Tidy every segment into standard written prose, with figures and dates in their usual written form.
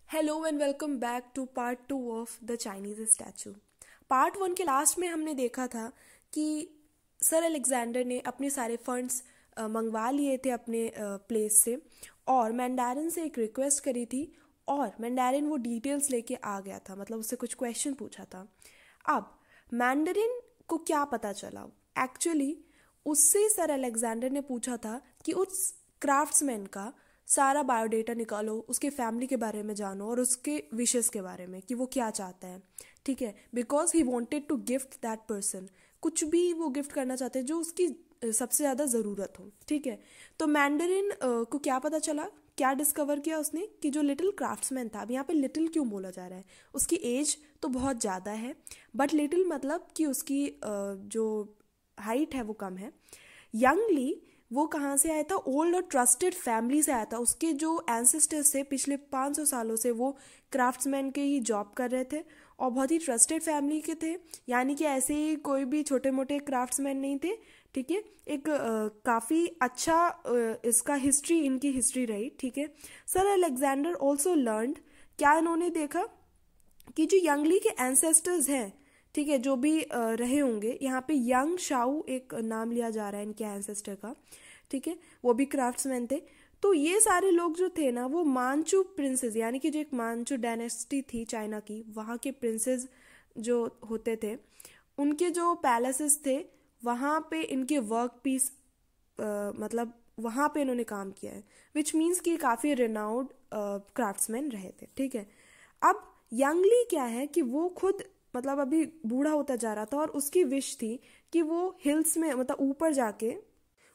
Hello and welcome back to part 2 of the Chinese statue. Part 1 के last में हमने देखा था कि सर अलेक्जेंडर ने अपने सारे फंड्स मंगवा लिए थे अपने प्लेस से और मैंडारिन से एक रिक्वेस्ट करी थी और मैंडारिन वो डिटेल्स लेके आ गया था, मतलब उससे कुछ क्वेश्चन पूछा था। अब मैंडरिन को क्या पता चला, एक्चुअली उससे सर अलेक्जेंडर ने पूछा था कि उस क्राफ्ट्समैन का सारा बायोडेटा निकालो, उसके फैमिली के बारे में जानो और उसके विशेस के बारे में कि वो क्या चाहता है। ठीक है, because he wanted to gift that person, कुछ भी वो गिफ्ट करना चाहते हैं जो उसकी सबसे ज़्यादा ज़रूरत हो। ठीक है, तो मैंडरिन को क्या पता चला, क्या डिस्कवर किया उसने कि जो लिटिल क्राफ्ट्समैन था, अब यहाँ पे लिटिल क्यों बोला जा रहा है, उसकी एज तो बहुत ज़्यादा है बट लिटिल मतलब कि उसकी जो हाइट है वो कम है। यंगली वो कहाँ से आया था, ओल्ड और ट्रस्टेड फैमिली से आया था। उसके जो एंसेस्टर्स थे पिछले 500 सालों से वो क्राफ्ट्समैन के ही जॉब कर रहे थे और बहुत ही ट्रस्टेड फैमिली के थे, यानी कि ऐसे ही कोई भी छोटे मोटे क्राफ्ट्समैन नहीं थे। ठीक है, एक काफ़ी अच्छा इसका हिस्ट्री, इनकी हिस्ट्री रही। ठीक है, सर अलेक्जेंडर ऑल्सो लर्नड, क्या इन्होंने देखा कि जो यंगली के एंसेस्टर्स हैं, ठीक है, जो भी रहे होंगे, यहाँ पे यंग शाऊ एक नाम लिया जा रहा है इनके एंसेस्टर का। ठीक है, वो भी क्राफ्ट्समैन थे। तो ये सारे लोग जो थे ना, वो मानचू प्रिंसेस, यानी कि जो एक मानचू डायनेस्टी थी चाइना की, वहाँ के प्रिंसेस जो होते थे, उनके जो पैलेसेस थे वहाँ पे इनके वर्क पीस, मतलब वहाँ पे इन्होंने काम किया है, विच मीन्स कि काफ़ी रिनाउड क्राफ्ट्समैन रहे थे। ठीक है, अब यंगली क्या है कि वो खुद मतलब अभी बूढ़ा होता जा रहा था और उसकी विश थी कि वो हिल्स में, मतलब ऊपर जाके,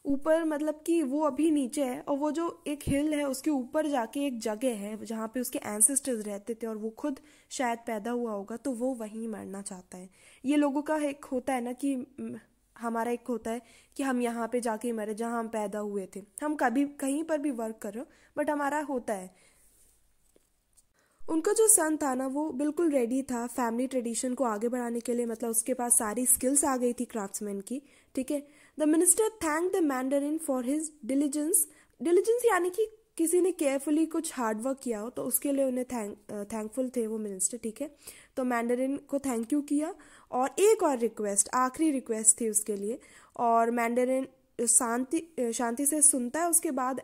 ऊपर मतलब कि वो अभी नीचे है और वो जो एक हिल है उसके ऊपर जाके एक जगह है जहाँ पे उसके एंसेस्टर्स रहते थे और वो खुद शायद पैदा हुआ होगा, तो वो वहीं मरना चाहता है। ये लोगों का एक होता है ना कि हमारा एक होता है कि हम यहाँ पे जाके मरे जहाँ हम पैदा हुए थे, हम कभी कहीं पर भी वर्क कर रहे हो बट हमारा होता है। उनका जो सन था ना, वो बिल्कुल रेडी था फैमिली ट्रेडिशन को आगे बढ़ाने के लिए, मतलब उसके पास सारी स्किल्स आ गई थी क्राफ्ट्समैन की। ठीक है, the minister thank the Mandarin for his diligence. Diligence यानी कि किसी ने केयरफुली कुछ हार्डवर्क किया हो तो उसके लिए उन्हें थैंकफुल थे वो मिनिस्टर। ठीक है, तो मैंडरिन को थैंक यू किया और एक और रिक्वेस्ट, आखिरी रिक्वेस्ट थी उसके लिए, और मैंडरिन शांति से सुनता है। उसके बाद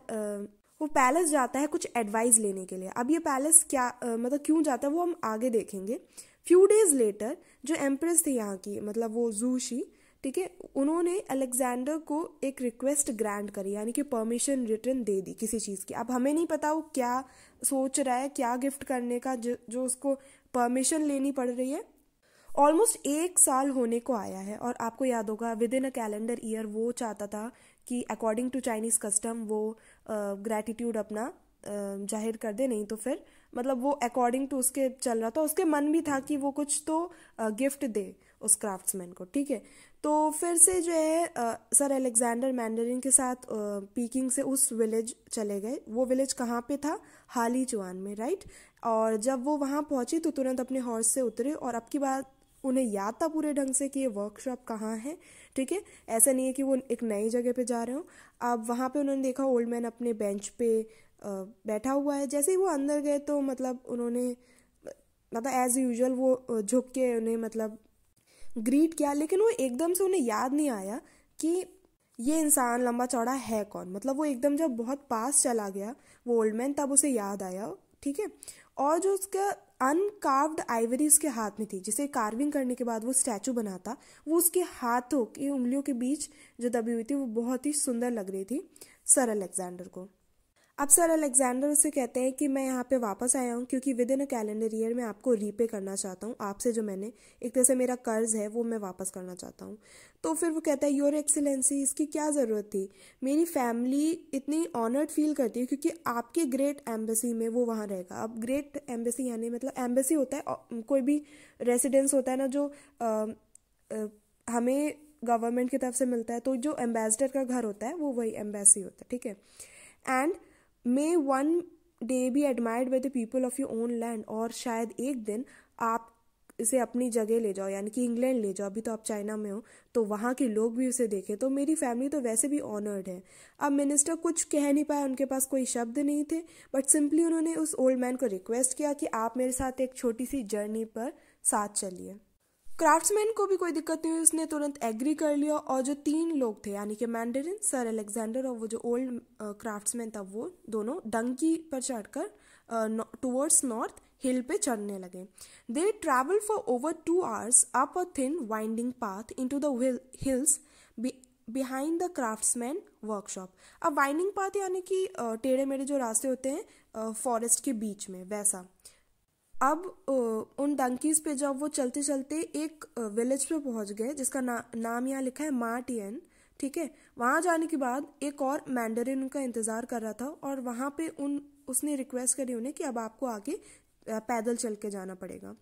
वो पैलेस जाता है कुछ एडवाइस लेने के लिए। अब ये पैलेस क्या मतलब क्यों जाता है वो हम आगे देखेंगे। फ्यू डेज लेटर जो एम्प्रेस थी यहाँ की, मतलब वो जूशी, ठीक है, उन्होंने अलेक्जेंडर को एक रिक्वेस्ट ग्रांट करी, यानी कि परमिशन रिटर्न दे दी किसी चीज़ की। अब हमें नहीं पता वो क्या सोच रहा है, क्या गिफ्ट करने का जो उसको परमिशन लेनी पड़ रही है। ऑलमोस्ट 1 साल होने को आया है और आपको याद होगा with in a calendar year वो चाहता था कि अकॉर्डिंग टू चाइनीज कस्टम वो ग्रैटिट्यूड अपना जाहिर कर दे, नहीं तो फिर मतलब वो अकॉर्डिंग टू उसके चल रहा था, उसके मन भी था कि वो कुछ तो गिफ्ट दे उस क्राफ्ट्समैन को। ठीक है, तो फिर से जो है सर अलेक्जेंडर मैंडरिन के साथ पीकिंग से उस विलेज चले गए। वो विलेज कहाँ पे था, हाली चुआन में, राइट। और जब वो वहाँ पहुंची तो तुरंत अपने हॉर्स से उतरे और अब की बात उन्हें याद था पूरे ढंग से कि ये वर्कशॉप कहाँ है। ठीक है, ऐसा नहीं है कि वो एक नई जगह पे जा रहे हो। अब वहाँ पे उन्होंने देखा ओल्ड मैन अपने बेंच पे बैठा हुआ है। जैसे ही वो अंदर गए तो मतलब उन्होंने मतलब एज यूजुअल वो झुक के उन्हें मतलब ग्रीट किया, लेकिन वो एकदम से उन्हें याद नहीं आया कि ये इंसान लंबा चौड़ा है कौन। मतलब वो एकदम जब बहुत पास चला गया वो ओल्ड मैन, तब उसे याद आया। ठीक है, और जो उसका अनकार्व्ड आइवरी उसके हाथ में थी, जिसे कार्विंग करने के बाद वो स्टैचू बना था, वो उसके हाथों की उंगलियों के बीच जो दबी हुई थी वो बहुत ही सुंदर लग रही थी सर अलेक्जेंडर को। अब सर अलेक्जेंडर उससे कहते हैं कि मैं यहाँ पे वापस आया हूँ क्योंकि with in a calendar year मैं आपको रीपे करना चाहता हूँ, आपसे जो मैंने एक तरह से मेरा कर्ज है वो मैं वापस करना चाहता हूँ। तो फिर वो कहता है योर एक्सीलेंसी, इसकी क्या ज़रूरत थी, मेरी फैमिली इतनी ऑनर्ड फील करती है क्योंकि आपके ग्रेट एम्बेसी में वो वहाँ रहेगा। अब ग्रेट एम्बेसी यानी मतलब एम्बेसी होता है कोई भी रेसिडेंस होता है ना जो हमें गवर्नमेंट की तरफ से मिलता है, तो जो एम्बेसडर का घर होता है वो वही एम्बेसी होता है। ठीक है, and may one day be admired by the people of your own land, और शायद एक दिन आप इसे अपनी जगह ले जाओ, यानी कि इंग्लैंड ले जाओ, अभी तो आप चाइना में हो, तो वहाँ के लोग भी उसे देखें, तो मेरी फैमिली तो वैसे भी ऑनर्ड है। अब मिनिस्टर कुछ कह नहीं पाया, उनके पास कोई शब्द नहीं थे, बट सिंपली उन्होंने उस ओल्ड मैन को रिक्वेस्ट किया कि आप मेरे साथ एक छोटी सी जर्नी पर साथ चलिए। क्राफ्ट्समैन को भी कोई दिक्कत नहीं हुई, उसने तुरंत एग्री कर लिया, और जो 3 लोग थे यानी कि मैंडरिन, सर अलेक्जेंडर और वो जो ओल्ड क्राफ्ट्समैन था, वो दोनों डंकी पर चढ़कर टुवर्ड्स नॉर्थ हिल पे चढ़ने लगे। दे travel for over 2 hours up a thin winding path into the hills behind the craftsman workshop. अब वाइंडिंग पाथ यानी कि टेढ़े मेढ़े जो रास्ते होते हैं फॉरेस्ट के बीच में, वैसा। अब उन डंकीज पे जब वो चलते चलते एक विलेज पे पहुंच गए, जिसका नाम यहाँ लिखा है मार्टियन, ठीक है। वहां जाने के बाद एक और मैंडरिन उनका इंतजार कर रहा था, और वहां पे उसने रिक्वेस्ट करी उन्हें कि अब आपको आगे पैदल चल के जाना पड़ेगा।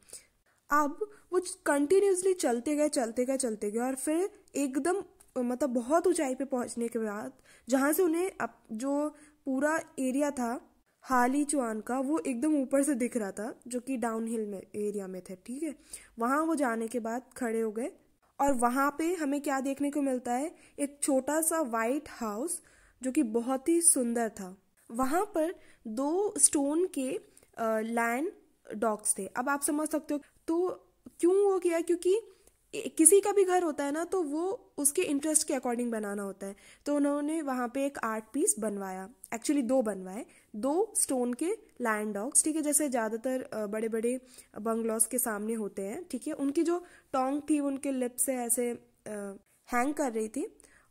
अब वो कंटिन्यूसली चलते गए और फिर एकदम मतलब बहुत ऊंचाई पे पहुंचने के बाद, जहां से उन्हें जो पूरा एरिया था हाली चुआन का, वो एकदम ऊपर से दिख रहा था, जो कि डाउन हिल में एरिया में थे, ठीक है। वहां वो जाने के बाद खड़े हो गए, और वहां पे हमें क्या देखने को मिलता है, एक छोटा सा वाइट हाउस जो कि बहुत ही सुंदर था। वहां पर 2 स्टोन के लैंड डॉग्स थे। अब आप समझ सकते हो तो क्यों वो किया, क्योंकि किसी का भी घर होता है ना, तो वो उसके इंटरेस्ट के अकॉर्डिंग बनाना होता है। तो उन्होंने वहां पे एक आर्ट पीस बनवाया, एक्चुअली 2 बनवाए, 2 स्टोन के लायन डॉग्स, ठीक है, जैसे ज्यादातर बड़े बड़े बंगलॉज के सामने होते हैं, ठीक है। उनकी जो टोंग थी उनके लिप से ऐसे हैंग कर रही थी,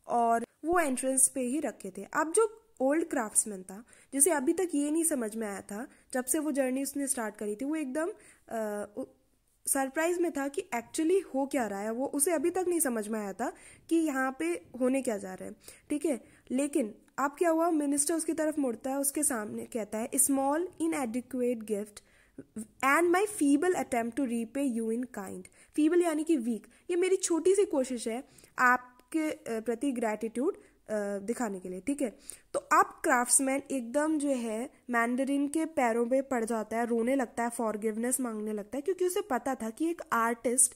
और वो एंट्रेंस पे ही रखे थे। अब जो ओल्ड क्राफ्ट्समैन था, जिसे अभी तक ये नहीं समझ में आया था, जब से वो जर्नी उसने स्टार्ट करी थी, वो एकदम सरप्राइज में था कि एक्चुअली हो क्या रहा है। वो उसे अभी तक नहीं समझ में आया था कि यहाँ पे होने क्या जा रहा है, ठीक है। लेकिन अब क्या हुआ, मिनिस्टर उसकी तरफ मुड़ता है, उसके सामने कहता है, small inadequate gift and my feeble attempt to repay you in kind. Feeble यानी कि वीक, ये मेरी छोटी सी कोशिश है आपके प्रति ग्रैटिट्यूड दिखाने के लिए, ठीक है। तो अब क्राफ्ट्समैन एकदम जो है मैंडरिन के पैरों पे पड़ जाता है, रोने लगता है, फॉरगिवनेस मांगने लगता है, क्योंकि उसे पता था कि एक आर्टिस्ट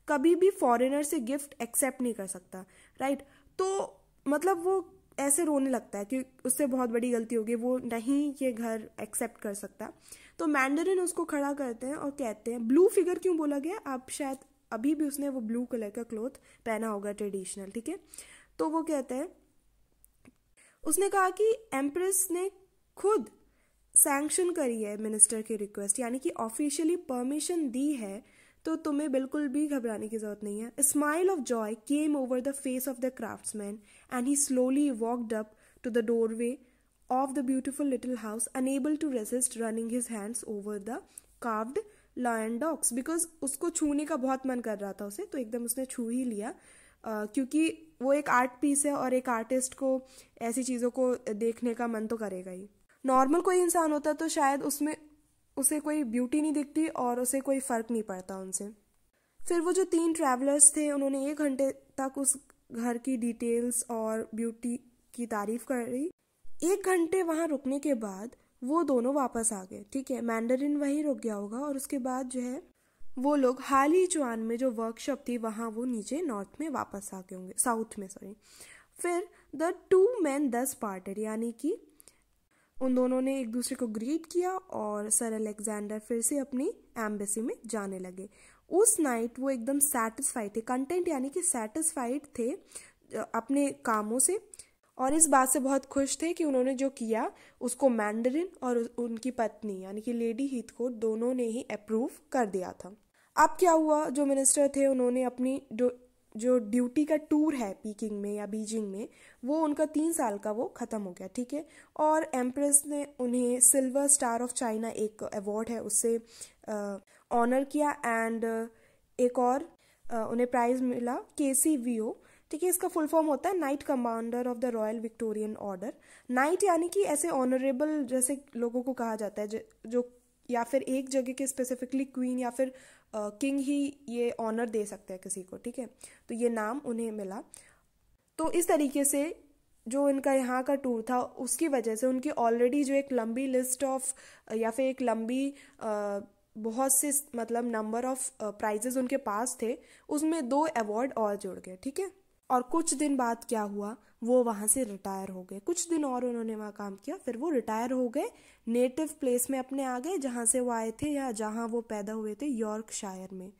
कभी भी फॉरेनर से गिफ्ट एक्सेप्ट नहीं कर सकता, राइट। तो मतलब वो ऐसे रोने लगता है कि उससे बहुत बड़ी गलती होगी, वो नहीं ये घर एक्सेप्ट कर सकता। तो मैंडरिन उसको खड़ा करते हैं और कहते हैं, ब्लू फिगर क्यों बोला गया, आप शायद अभी भी उसने वो ब्लू कलर का क्लॉथ पहना होगा ट्रेडिशनल, ठीक है। तो वो कहते हैं, उसने कहा कि एम्प्रेस ने खुद सैंक्शन करी है मिनिस्टर की रिक्वेस्ट, यानी कि ऑफिशियली परमिशन दी है, तो तुम्हें बिल्कुल भी घबराने की जरूरत नहीं है। A smile of joy came over the face of the craftsman and he slowly walked up to the doorway of the beautiful little house, unable to resist running his hands over the carved lion dogs, because उसको छूने का बहुत मन कर रहा था उसे, तो एकदम उसने छू ही लिया, क्योंकि वो एक आर्ट पीस है और एक आर्टिस्ट को ऐसी चीज़ों को देखने का मन तो करेगा ही। नॉर्मल कोई इंसान होता तो शायद उसमें उसे कोई ब्यूटी नहीं दिखती और उसे कोई फर्क नहीं पड़ता उनसे। फिर वो जो 3 ट्रैवलर्स थे, उन्होंने 1 घंटे तक उस घर की डिटेल्स और ब्यूटी की तारीफ कर रही। 1 घंटे वहां रुकने के बाद वो दोनों वापस आ गए, ठीक है। मैंडरिन वहीं रुक गया होगा, और उसके बाद जो है वो लोग हाली चुआन में जो वर्कशॉप थी वहां वो नीचे नॉर्थ में वापस आ गए होंगे, साउथ में सॉरी। फिर द 2 men thus parted, यानी कि उन दोनों ने एक दूसरे को ग्रीट किया, और सर अलेक्जेंडर फिर से अपनी एम्बेसी में जाने लगे। उस नाइट वो एकदम सेटिस्फाइड थे, कंटेंट यानी कि सेटिस्फाइड थे अपने कामों से, और इस बात से बहुत खुश थे कि उन्होंने जो किया उसको मैंडरिन और उनकी पत्नी यानी कि लेडी हीथकोट दोनों ने ही अप्रूव कर दिया था। अब क्या हुआ, जो मिनिस्टर थे उन्होंने अपनी जो ड्यूटी का टूर है पीकिंग में या बीजिंग में, वो उनका 3 साल का वो खत्म हो गया, ठीक है। और एम्प्रेस ने उन्हें सिल्वर स्टार ऑफ चाइना, एक अवार्ड है, उससे ऑनर किया, एंड एक और उन्हें प्राइज मिला KCVO, ठीक है। इसका फुल फॉर्म होता है night commander of the royal Victorian order. Night यानी कि ऐसे ऑनरेबल जैसे लोगों को कहा जाता है जो या फिर एक जगह के स्पेसिफिकली क्वीन या फिर किंग ही ये ऑनर दे सकते हैं किसी को, ठीक है। तो ये नाम उन्हें मिला। तो इस तरीके से जो इनका यहाँ का टूर था, उसकी वजह से उनकी ऑलरेडी जो एक लंबी लिस्ट ऑफ या फिर एक लंबी बहुत से मतलब नंबर ऑफ प्राइजेस उनके पास थे, उसमें 2 अवार्ड और जुड़ गए, ठीक है। और कुछ दिन बाद क्या हुआ, वो वहाँ से रिटायर हो गए। कुछ दिन और उन्होंने वहाँ काम किया, फिर वो रिटायर हो गए, नेटिव प्लेस में अपने आ गए जहाँ से वो आए थे या जहाँ वो पैदा हुए थे, यॉर्कशायर में।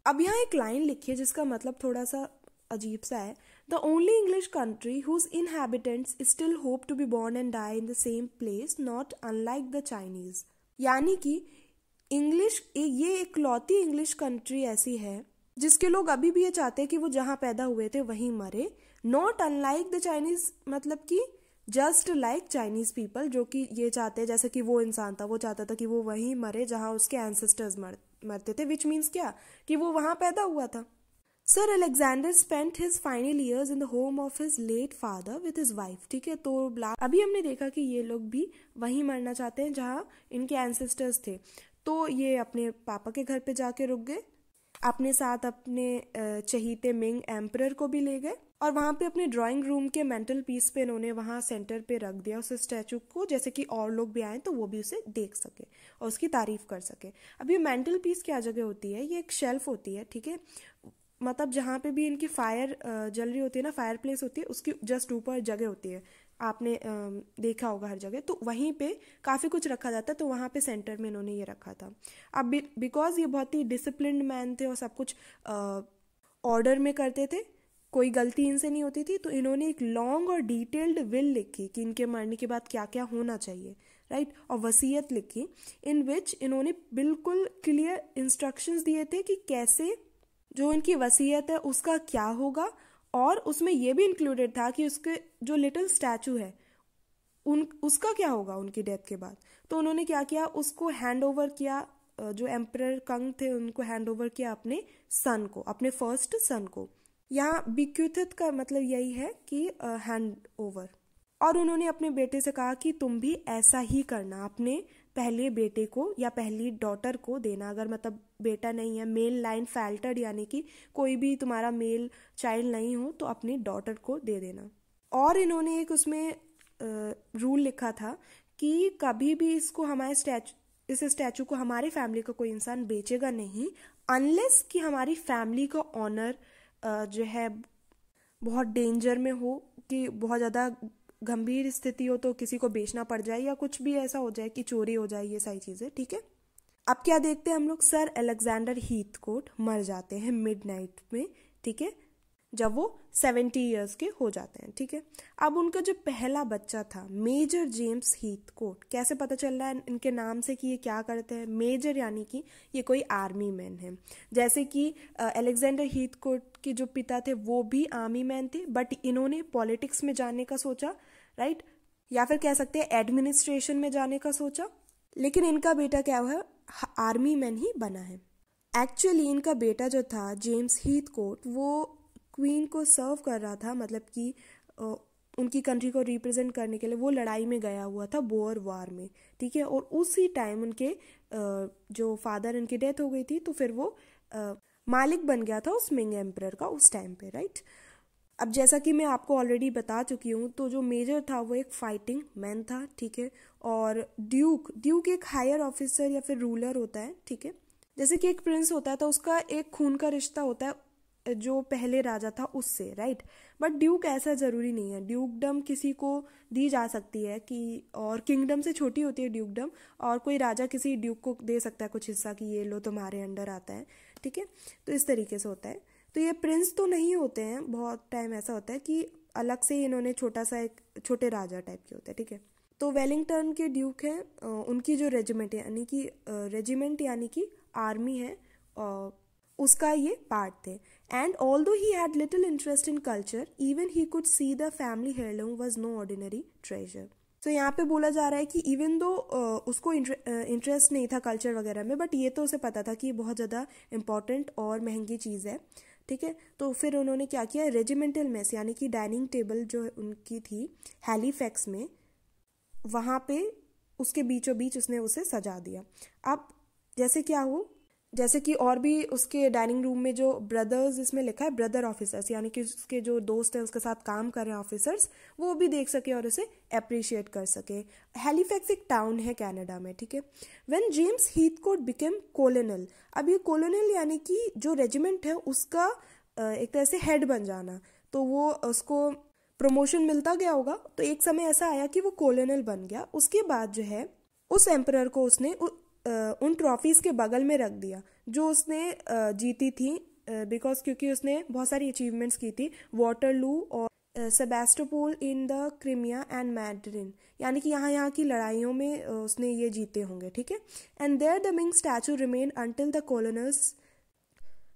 अब यहाँ एक लाइन लिखी है जिसका मतलब थोड़ा सा अजीब सा है। The only English country whose inhabitants still hope to be born and die in the same place, not unlike the Chinese. यानी कि ये इकलौती इंग्लिश कंट्री ऐसी है जिसके लोग अभी भी ये चाहते हैं कि वो जहाँ पैदा हुए थे वहीं मरे, नॉट अनलाइक द चाइनीज, मतलब कि जस्ट लाइक चाइनीज पीपल, जो कि ये चाहते हैं जैसे कि वो इंसान था, वो चाहता था कि वो वहीं मरे जहाँ उसके एंसेस्टर्स मरते थे, विच मीन्स क्या, कि वो वहाँ पैदा हुआ था। Sir Alexander spent his final years in the home of his late father with his wife, ठीक है। तो अभी हमने देखा कि ये लोग भी वहीं मरना चाहते हैं जहाँ इनके एंसेस्टर्स थे, तो ये अपने पापा के घर पे जाके रुक गए, अपने साथ अपने चहीते मिंग एम्परर को भी ले गए, और वहाँ पे अपने ड्राइंग रूम के मेंटल पीस पे इन्होंने वहाँ सेंटर पे रख दिया उस स्टैचू को, जैसे कि और लोग भी आए तो वो भी उसे देख सके और उसकी तारीफ कर सके। अब ये मेंटल पीस क्या जगह होती है, ये एक शेल्फ होती है, ठीक है। मतलब जहाँ पे भी इनकी फायर जल रही होती है ना, फायर प्लेस होती है, उसकी जस्ट ऊपर जगह होती है, आपने देखा होगा हर जगह, तो वहीं पे काफ़ी कुछ रखा जाता है, तो वहाँ पे सेंटर में इन्होंने ये रखा था। अब बिकॉज ये बहुत ही डिसिप्लिन्ड मैन थे और सब कुछ ऑर्डर में करते थे, कोई गलती इनसे नहीं होती थी, तो इन्होंने एक लॉन्ग और डिटेल्ड विल लिखी कि इनके मरने के बाद क्या क्या होना चाहिए, राइट, और वसीयत लिखी, इन विच इन्होंने बिल्कुल क्लियर इंस्ट्रक्शंस दिए थे कि कैसे जो इनकी वसीयत है उसका क्या होगा, और उसमें यह भी इंक्लूडेड था कि उसके जो लिटिल स्टैचू है उसका क्या होगा उनकी डेथ के बाद। तो उन्होंने क्या किया, उसको हैंड ओवर किया, जो एम्परर कंग थे उनको हैंड ओवर किया अपने सन को, अपने फर्स्ट सन को। यहाँ बिक्यूथित का मतलब यही है कि हैंड ओवर। और उन्होंने अपने बेटे से कहा कि तुम भी ऐसा ही करना, अपने पहले बेटे को या पहली डॉटर को देना, अगर मतलब बेटा नहीं है, मेल लाइन फैल्टर्ड, यानी कि कोई भी तुम्हारा मेल चाइल्ड नहीं हो तो अपनी डॉटर को दे देना। और इन्होंने एक उसमें रूल लिखा था कि कभी भी इस स्टैचू को हमारे फैमिली का कोई इंसान बेचेगा नहीं, अनलेस कि हमारी फैमिली का ऑनर जो है बहुत डेंजर में हो, कि बहुत ज़्यादा गंभीर स्थिति हो तो किसी को बेचना पड़ जाए, या कुछ भी ऐसा हो जाए कि चोरी हो जाए, ये सारी चीज़ें, ठीक है। अब क्या देखते हैं हम लोग, सर अलेक्जेंडर हीथकोट मर जाते हैं मिडनाइट में, ठीक है, जब वो 70 ईयर्स के हो जाते हैं, ठीक है। अब उनका जो पहला बच्चा था मेजर जेम्स हीथकोट, कैसे पता चल रहा है इनके नाम से कि ये क्या करते हैं, मेजर यानी कि ये कोई आर्मी मैन है। जैसे कि अलेक्जेंडर हीथकोट के जो पिता थे वो भी आर्मी मैन थे, बट इन्होंने पॉलिटिक्स में जाने का सोचा, राइट, या फिर कह सकते हैं एडमिनिस्ट्रेशन में जाने का सोचा, लेकिन इनका बेटा क्या हुआ, आर्मी मैन ही बना है। एक्चुअली इनका बेटा जो था जेम्स हीथकोट, वो क्वीन को सर्व कर रहा था, मतलब कि उनकी कंट्री को रिप्रेजेंट करने के लिए वो लड़ाई में गया हुआ था, बोअर वार में, ठीक है। और उसी टाइम उनके जो फादर, इनकी डेथ हो गई थी, तो फिर वो मालिक बन गया था उस मिंग एम्परर का उस टाइम पे, राइट। अब जैसा कि मैं आपको ऑलरेडी बता चुकी हूँ, तो जो मेजर था वो एक फाइटिंग मैन था, ठीक है। और ड्यूक एक हायर ऑफिसर या फिर रूलर होता है, ठीक है। जैसे कि एक प्रिंस होता है तो उसका एक खून का रिश्ता होता है जो पहले राजा था उससे, राइट। बट ड्यूक ऐसा जरूरी नहीं है, ड्यूकडम किसी को दी जा सकती है कि, और किंगडम से छोटी होती है ड्यूकडम, और कोई राजा किसी ड्यूक को दे सकता है कुछ हिस्सा कि ये लो तुम्हारे अंडर आता है, ठीक है। तो इस तरीके से होता है। तो ये प्रिंस तो नहीं होते हैं, बहुत टाइम ऐसा होता है कि अलग से इन्होंने छोटा सा एक छोटे राजा टाइप के होते हैं, ठीक है। तो वेलिंगटन के ड्यूक हैं, उनकी जो रेजिमेंट यानी कि आर्मी है, उसका ये पार्ट थे। And although he had little interest in culture, even he could see the family heirloom was no ordinary treasure. तो यहाँ पे बोला जा रहा है कि इवन दो उसको इंटरेस्ट नहीं था कल्चर वगैरह में, बट ये तो उसे पता था कि ये बहुत ज़्यादा इंपॉर्टेंट और महंगी चीज़ है, ठीक है। तो फिर उन्होंने क्या किया, रेजिमेंटल मेस यानी कि डाइनिंग टेबल जो उनकी थी हैलीफैक्स में, वहाँ पे उसके बीचों बीच उसने उसे सजा दिया। अब जैसे क्या हो जैसे कि और भी उसके डाइनिंग रूम में जो ब्रदर्स, इसमें लिखा है ब्रदर ऑफिसर्स, यानी कि उसके जो दोस्त हैं उसके साथ काम कर रहे हैं ऑफिसर्स, वो भी देख सके और उसे अप्रिशिएट कर सके। हैलिफैक्स एक टाउन है कनाडा में, ठीक है। When James Heathcote became colonel, अब ये कोलोनल यानी कि जो रेजिमेंट है उसका एक तरह से हेड बन जाना, तो वो उसको प्रमोशन मिलता गया होगा, तो एक समय ऐसा आया कि वो कोलोनल बन गया। उसके बाद जो है उस एम्परर को उसने उन ट्रॉफीज के बगल में रख दिया जो उसने जीती थी, बिकॉज क्योंकि उसने बहुत सारी अचीवमेंट्स की थी, वाटरलू और Sebastopol in the Crimea and Madrid, यानी कि यहाँ की लड़ाइयों में उसने ये जीते होंगे, ठीक है। And there the Ming statue remain until the colonel's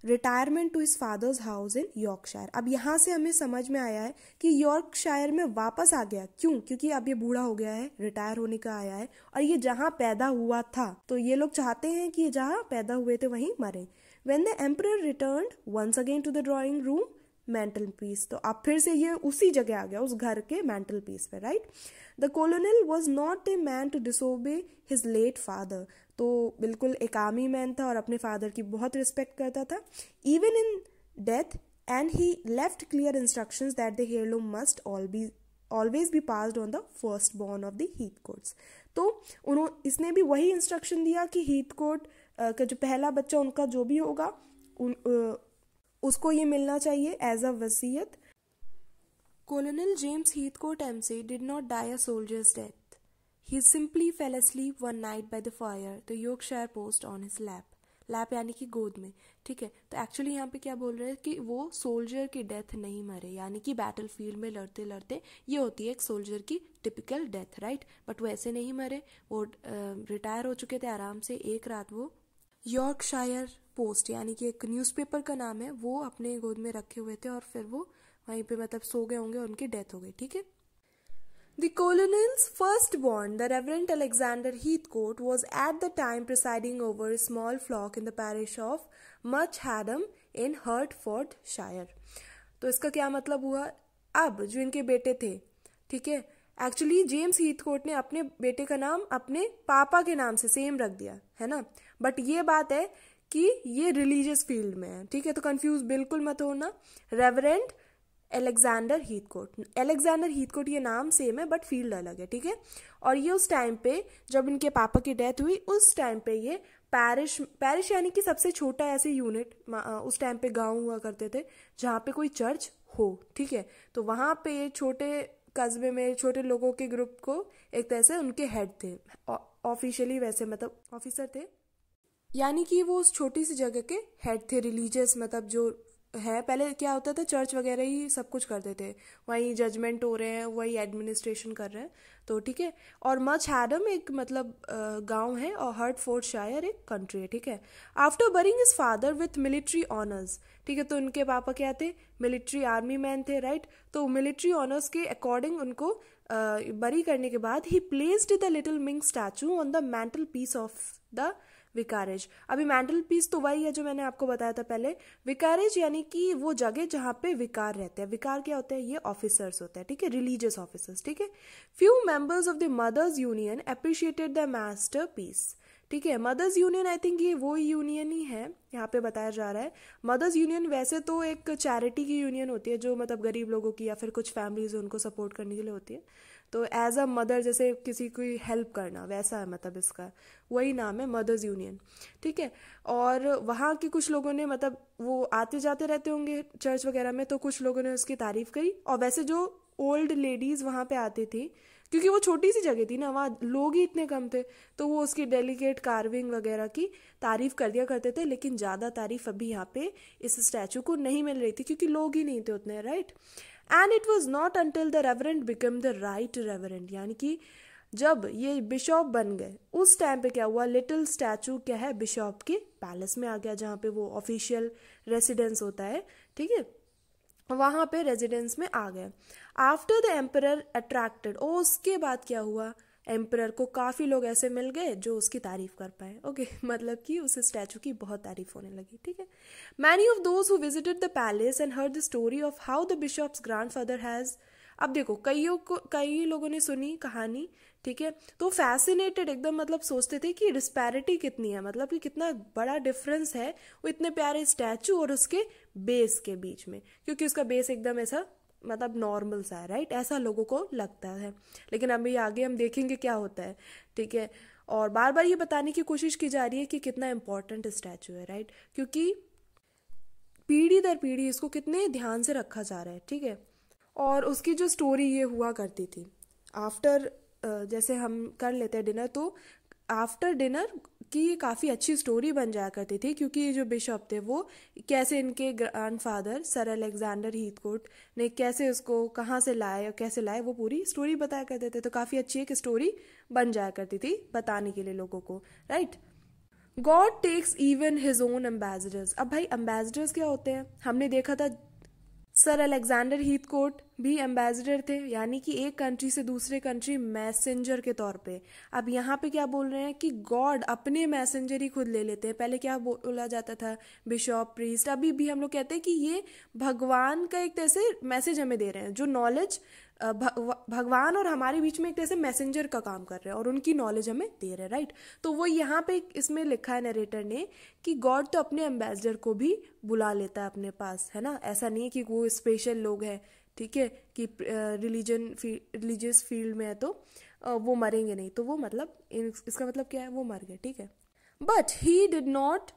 retirement to his father's house in Yorkshire. अब यहाँ से हमें समझ में आया है कि यॉर्कशायर में वापस आ गया, क्यों? क्योंकि अब ये बूढ़ा हो गया है, रिटायर होने का आया है, और ये जहाँ पैदा हुआ था, तो ये लोग चाहते हैं कि जहाँ पैदा हुए थे वहीं मरे। When the emperor returned once again to the drawing room mantelpiece, तो अब फिर से ये उसी जगह आ गया, उस घर के मेंटल पीस पे, right. The colonel was not a man to disobey his late father, तो बिल्कुल एक आर्मी मैन था और अपने फादर की बहुत रिस्पेक्ट करता था, even in death, and he left clear instructions that the heirloom must always be passed on the first born of the Heathcotes. तो इसने भी वही इंस्ट्रक्शन दिया कि हीथकोट का जो पहला बच्चा उनका जो भी होगा उसको ये मिलना चाहिए एज अ वसीयत। Colonel James Heathcote MC did not die a soldier's death. He simply fell asleep one night by the fire, the Yorkshire post on his lap. Lap यानी कि गोद में, ठीक है। तो एक्चुअली यहाँ पे क्या बोल रहे हैं कि वो सोल्जर की डेथ नहीं मरे, यानी कि बैटल फील्ड में लड़ते लड़ते, ये होती है एक सोल्जर की टिपिकल डेथ, राइट। बट वो ऐसे नहीं मरे, वो रिटायर हो चुके थे आराम से। एक रात वो यॉर्कशायर पोस्ट यानी कि एक न्यूज़पेपर का नाम है, वो अपने गोद में रखे हुए थे और फिर वो वहीं पे मतलब सो गए होंगे और उनकी डेथ हो गई, ठीक है। The colonel's firstborn, the Reverend Alexander Heathcote, was at the time presiding over a small flock in the parish of Muchadam in Hertfordshire. तो इसका क्या मतलब हुआ? अब जो इनके बेटे थे, ठीक है, एक्चुअली जेम्स हीथकोट ने अपने बेटे का नाम अपने पापा के नाम से सेम रख दिया है ना, बट ये बात है कि ये रिलीजियस फील्ड में है, ठीक है। तो कंफ्यूज बिल्कुल मत होना। रेवरेंड एलेक्जेंडर हीथकोट ये नाम सेम है बट फील्ड अलग है, ठीक है। और ये उस टाइम पे जब इनके पापा की डेथ हुई, उस टाइम पे ये पैरिश यानी कि सबसे छोटा ऐसे यूनिट, उस टाइम पे गांव हुआ करते थे जहाँ पे कोई चर्च हो, ठीक है। तो वहाँ पे छोटे कस्बे में छोटे लोगों के ग्रुप को एक तरह से उनके हेड थे, ऑफिशियली वैसे मतलब ऑफिसर थे, यानी कि वो उस छोटी सी जगह के हेड थे। रिलीजियस मतलब जो है, पहले क्या होता था चर्च वगैरह ही सब कुछ करते थे, वही जजमेंट हो रहे हैं, वही एडमिनिस्ट्रेशन कर रहे हैं, तो ठीक है। और मच हैडम एक मतलब गांव है और हर्टफोर्डशायर एक कंट्री है, ठीक है। After burying his father with military honours, ठीक है, तो उनके पापा क्या थे? मिलिट्री आर्मी मैन थे, राइट। तो मिलिट्री ऑनर्स के अकॉर्डिंग उनको बरी करने के बाद he placed the little Ming statue on the mantelpiece of the vicarage. अभी मैंटल पीस तो वही है जो मैंने आपको बताया था पहले। विकारेज यानी कि वो जगह जहाँ पे विकार रहते हैं। विकार क्या होता है? ये ऑफिसर्स होते हैं, ठीक है, रिलीजियस ऑफिसर्स, ठीक है। Few members of the Mothers' Union appreciated the masterpiece, ठीक है। मदर्स यूनियन आई थिंक ये वो यूनियन ही है, यहाँ पे बताया जा रहा है। मदर्स यूनियन वैसे तो एक चैरिटी की यूनियन होती है जो मतलब गरीब लोगों की या फिर कुछ फैमिलीज उनको सपोर्ट करने के लिए होती है। तो एज अ मदर जैसे किसी की हेल्प करना, वैसा है मतलब इसका, वही नाम है मदर्स यूनियन, ठीक है। और वहाँ के कुछ लोगों ने मतलब वो आते जाते रहते होंगे चर्च वगैरह में, तो कुछ लोगों ने उसकी तारीफ करी। और वैसे जो ओल्ड लेडीज वहाँ पे आती थी, क्योंकि वो छोटी सी जगह थी ना, वहाँ लोग ही इतने कम थे, तो वो उसकी डेलिकेट कार्विंग वगैरह की तारीफ कर दिया करते थे। लेकिन ज़्यादा तारीफ अभी यहाँ पे इस स्टैचू को नहीं मिल रही थी क्योंकि लोग ही नहीं थे उतने, right. And it was not until the reverend become the right reverend, यानी कि जब ये बिशॉप बन गए उस टाइम पे क्या हुआ? लिटिल स्टैचू क्या है? बिशॉप के पैलेस में आ गया, जहाँ पे वो ऑफिशियल रेसिडेंस होता है, ठीक है, वहाँ पे रेजिडेंस में आ गए। आफ्टर द एम्परर अट्रैक्टेड, ओ उसके बाद क्या हुआ? एम्परर को काफ़ी लोग ऐसे मिल गए जो उसकी तारीफ कर पाए, ओके मतलब कि उस स्टैचू की बहुत तारीफ होने लगी, ठीक है। Many of those who visited the palace and heard the story of how the bishop's grandfather has अब देखो कई लोगों ने सुनी कहानी, ठीक है, तो फैसिनेटेड एकदम, मतलब सोचते थे कि डिस्पैरिटी कितनी है, मतलब कि कितना बड़ा डिफरेंस है वो इतने प्यारे स्टैचू और उसके बेस के बीच में, क्योंकि उसका बेस एकदम ऐसा मतलब नॉर्मल सा है, राइट, ऐसा लोगों को लगता है। लेकिन अभी आगे हम देखेंगे क्या होता है, ठीक है। और बार बार ये बताने की कोशिश की जा रही है कि कितना इंपॉर्टेंट स्टैचू है, राइट, क्योंकि पीढ़ी दर पीढ़ी इसको कितने ध्यान से रखा जा रहा है, ठीक है। और उसकी जो स्टोरी ये हुआ करती थी आफ्टर, जैसे हम कर लेते हैं डिनर, तो आफ्टर डिनर की काफ़ी अच्छी स्टोरी बन जाया करती थी, क्योंकि ये जो बिशप थे वो कैसे इनके ग्रैंडफादर सर अलेक्जेंडर हीथकोट ने कैसे उसको कहाँ से लाए और कैसे लाए, वो पूरी स्टोरी बताया करते थे। तो काफ़ी अच्छी एक स्टोरी बन जाया करती थी बताने के लिए लोगों को, right. God takes even his own ambassadors. अब भाई एम्बेसडर्स क्या होते हैं, हमने देखा था सर अलेक्जेंडर हीथकोट भी एम्बेसडर थे, यानी कि एक कंट्री से दूसरे कंट्री मैसेंजर के तौर पे। अब यहाँ पे क्या बोल रहे हैं कि गॉड अपने मैसेंजर ही खुद ले लेते हैं। पहले क्या बोला जाता था, बिशॉप, प्रीस्ट, अभी भी हम लोग कहते हैं कि ये भगवान का एक तरह से मैसेज हमें दे रहे हैं, जो नॉलेज भगवान और हमारे बीच में एक तरह से मैसेंजर का काम कर रहे हैं और उनकी नॉलेज हमें दे रहे हैं, राइट। तो वो यहाँ पे इसमें लिखा है नरेटर ने कि गॉड तो अपने एम्बेसडर को भी बुला लेता है अपने पास, है ना। ऐसा नहीं है कि वो स्पेशल लोग हैं, ठीक है, कि रिलीजियस फील्ड में है तो वो मरेंगे नहीं, तो वो मतलब इसका मतलब क्या है, वो मर गए, ठीक है। But he did not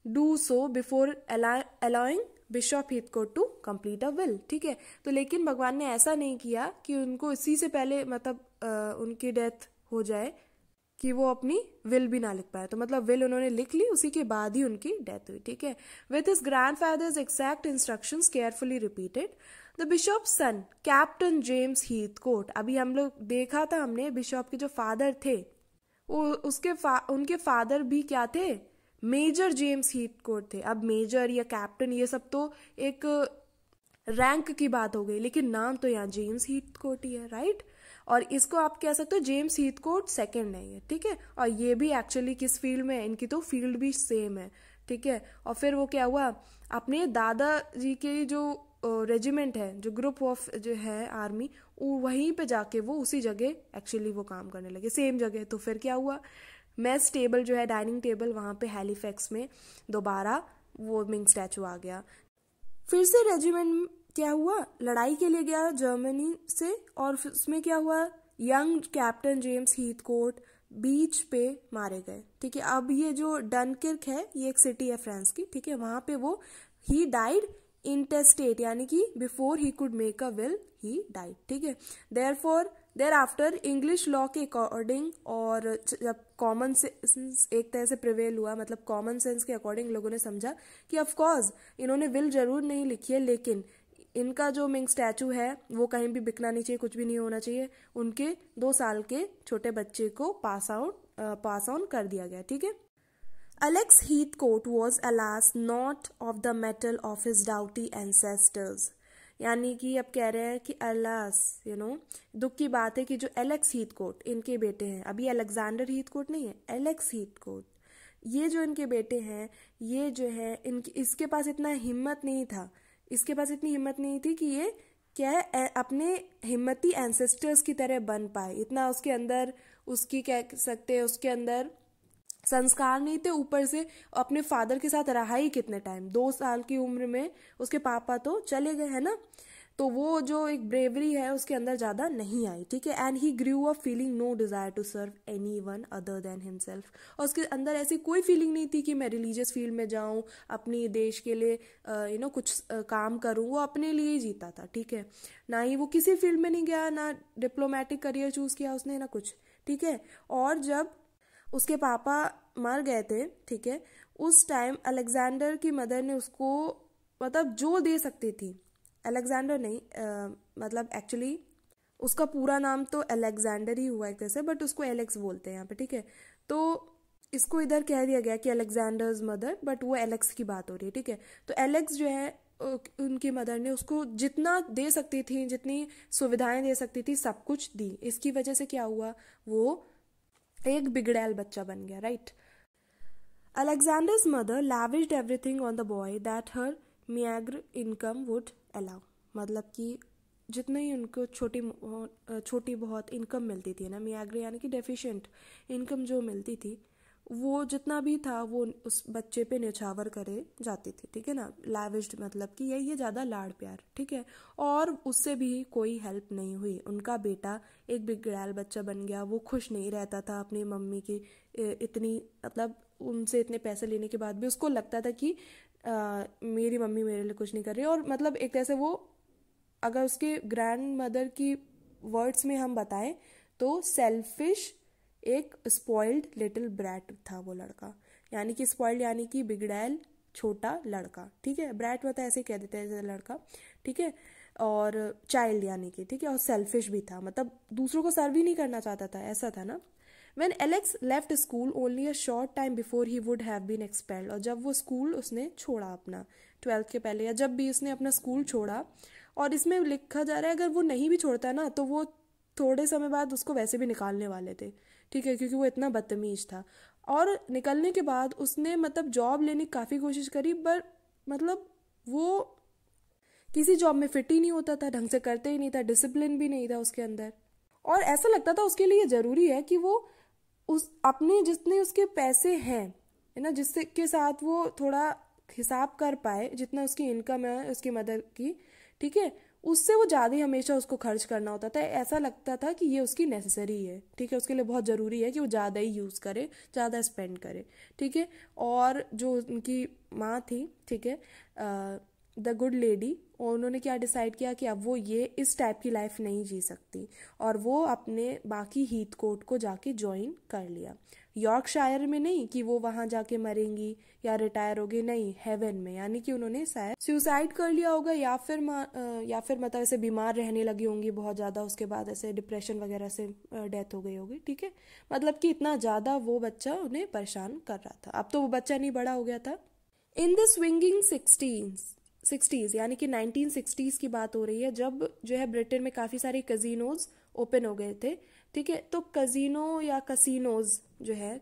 do so before allowing bishop Heathcote to complete a will, ठीक है। तो लेकिन भगवान ने ऐसा नहीं किया कि उनको इसी से पहले मतलब उनकी डेथ हो जाए कि वो अपनी विल भी ना लिख पाए। तो मतलब विल उन्होंने लिख ली, उसी के बाद ही उनकी डेथ हुई, ठीक है। With his grandfather's exact instructions carefully repeated, the bishop's son captain James Heathcote. अभी हम लोग देखा था हमने बिशॉप के जो फादर थे वो उनके फादर भी क्या थे, मेजर जेम्स हीथकोट थे। अब मेजर या कैप्टन ये सब तो एक रैंक की बात हो गई, लेकिन नाम तो यहाँ जेम्स हीथकोट ही है, राइट। और इसको आप कह सकते हो जेम्स हीथकोट सेकंड है ये, ठीक है। और ये भी एक्चुअली किस फील्ड में है, इनकी तो फील्ड भी सेम है, ठीक है। और फिर वो क्या हुआ, अपने दादाजी के जो रेजिमेंट है, जो ग्रुप ऑफ जो है आर्मी, वहीं पे जाके वो उसी जगह एक्चुअली वो काम करने लगे, सेम जगह। तो फिर क्या हुआ, मेस टेबल जो है, डाइनिंग टेबल, वहाँ पे हैलीफैक्स में दोबारा वो मिंग स्टैचू आ गया। फिर से रेजिमेंट क्या हुआ, लड़ाई के लिए गया जर्मनी से, और उसमें क्या हुआ, यंग कैप्टन जेम्स हीथकोट बीच पे मारे गए, ठीक है। अब ये जो डनकिर्क है, ये एक सिटी है फ्रांस की, ठीक है, वहां पे वो ही डाइड इंटेस्टेट, यानी कि before he could make a will he died, ठीक है। देयर आफ्टर इंग्लिश लॉ के अकॉर्डिंग, और जब कॉमन सेंस एक तरह से प्रिवेल हुआ, मतलब कॉमन सेंस के अकॉर्डिंग लोगों ने समझा कि ऑफ कोर्स इन्होंने विल जरूर नहीं लिखी है, लेकिन इनका जो मिंग स्टैचू है वो कहीं भी बिकना नहीं चाहिए, कुछ भी नहीं होना चाहिए। उनके 2 साल के छोटे बच्चे को पास ऑन कर दिया गया, ठीक है। Alex Heathcote was alas not of the metal of his doughty ancestors, यानी कि अब कह रहे हैं कि अलास दुख की बात है कि जो एलेक्स हीथकोट इनके बेटे हैं, अभी अलेक्जेंडर हीथकोट नहीं है, एलेक्स हीथकोट, ये जो इनके बेटे हैं, ये जो है इसके पास इतना हिम्मत नहीं था, इसके पास इतनी हिम्मत नहीं थी कि ये क्या है अपने हिम्मती एंसेस्टर्स की तरह बन पाए, इतना उसके अंदर उसकी कह सकते हैं उसके अंदर संस्कार नहीं थे, ऊपर से अपने फादर के साथ रहा ही कितने टाइम, 2 साल की उम्र में उसके पापा तो चले गए, है ना। तो वो जो एक ब्रेवरी है उसके अंदर ज्यादा नहीं आई, ठीक है। And he grew up feeling no desire to serve anyone other than himself, और उसके अंदर ऐसी कोई फीलिंग नहीं थी कि मैं रिलीजियस फील्ड में जाऊं, अपनी देश के लिए कुछ काम करूं, वो अपने लिए ही जीता था, ठीक है। ना ही वो किसी फील्ड में नहीं गया, ना डिप्लोमेटिक करियर चूज किया उसने, ना कुछ, ठीक है। और जब उसके पापा मर गए थे, ठीक है, उस टाइम अलेक्जेंडर की मदर ने उसको मतलब जो दे सकती थी, अलेक्जेंडर नहीं मतलब एक्चुअली उसका पूरा नाम तो अलेक्जेंडर ही हुआ एक तरह से, बट उसको एलेक्स बोलते हैं यहाँ पे, ठीक है। तो इसको इधर कह दिया गया कि अलेक्जेंडर्स मदर, बट वो एलेक्स की बात हो रही है, ठीक है। तो एलेक्स जो है उनकी मदर ने उसको जितना दे सकती थी, जितनी सुविधाएं दे सकती थी, सब कुछ दी। इसकी वजह से क्या हुआ, वो एक बिगड़ैल बच्चा बन गया, right. Alexander's mother lavished everything on the boy that her meager income would allow, मतलब कि जितना ही उनको छोटी बहुत इनकम मिलती थी ना, मियाग्रे यानी कि डेफिशिएंट इनकम जो मिलती थी, वो जितना भी था वो उस बच्चे पे न्यौछावर करे जाती थी, ठीक है ना। लाविश्ड मतलब कि ये ज़्यादा लाड़ प्यार, ठीक है। और उससे भी कोई हेल्प नहीं हुई। उनका बेटा एक बिगड़ैल बच्चा बन गया, वो खुश नहीं रहता था अपनी मम्मी की इतनी, मतलब उनसे इतने पैसे लेने के बाद भी उसको लगता था कि मेरी मम्मी मेरे लिए कुछ नहीं कर रही। और मतलब एक तरह से वो, अगर उसके ग्रैंड मदर की वर्ड्स में हम बताएं तो सेल्फिश, एक स्पॉइल्ड लिटिल ब्रैट था वो लड़का। यानी कि स्पॉइल्ड यानी कि बिगड़ैल छोटा लड़का, ठीक है। ब्रैट मतलब ऐसे कह देते हैं लड़का, ठीक है। और चाइल्ड यानी कि, ठीक है। और सेल्फिश भी था, मतलब दूसरों को सर्व ही नहीं करना चाहता था, ऐसा था ना। When Alex left school only a short time before he would have been expelled, और जब वो स्कूल उसने छोड़ा अपना 12th के पहले, या जब भी उसने अपना स्कूल छोड़ा, और इसमें लिखा जा रहा है अगर वो नहीं भी छोड़ता ना तो वो थोड़े समय बाद उसको वैसे भी निकालने वाले थे, ठीक है, क्योंकि वो इतना बदतमीज था। और निकलने के बाद उसने मतलब जॉब लेने की काफ़ी कोशिश करी, पर मतलब वो किसी जॉब में फिट ही नहीं होता था, ढंग से करते ही नहीं था, डिसिप्लिन भी नहीं था उसके अंदर। और ऐसा लगता था उसके लिए ज़रूरी है कि वो उस अपने जितने उसके पैसे हैं, है ना, जिससे के साथ वो थोड़ा हिसाब कर पाए, जितना उसकी इनकम है उसकी मदर की, ठीक है, उससे वो ज़्यादा ही हमेशा उसको खर्च करना होता था। ऐसा लगता था कि ये उसकी नेसेसरी है, ठीक है, उसके लिए बहुत ज़रूरी है कि वो ज़्यादा ही यूज़ करे, ज़्यादा स्पेंड करे, ठीक है। और जो उनकी माँ थी, ठीक है, द गुड लेडी, और उन्होंने क्या डिसाइड किया कि अब वो ये इस टाइप की लाइफ नहीं जी सकती, और वो अपने बाकी हीथ कोर्ट को जाके ज्वाइन कर लिया। यॉर्कशायर में नहीं कि वो वहां जाके मरेंगी या रिटायर होगी, नहीं, हेवन में, यानी कि उन्होंने शायद सुसाइड कर लिया होगा, या फिर मतलब ऐसे बीमार रहने लगी होंगी बहुत ज़्यादा, उसके बाद ऐसे डिप्रेशन वगैरह से डेथ हो गई होगी, ठीक है। मतलब कि इतना ज़्यादा वो बच्चा उन्हें परेशान कर रहा था। अब तो वो बच्चा नहीं बड़ा हो गया था। इन द स्विंगिंग सिक्सटीज़ यानी कि 1960s की बात हो रही है, जब जो है ब्रिटेन में काफ़ी सारे कजीनोज ओपन हो गए थे, ठीक है। तो कजीनो या कसीनोज जो है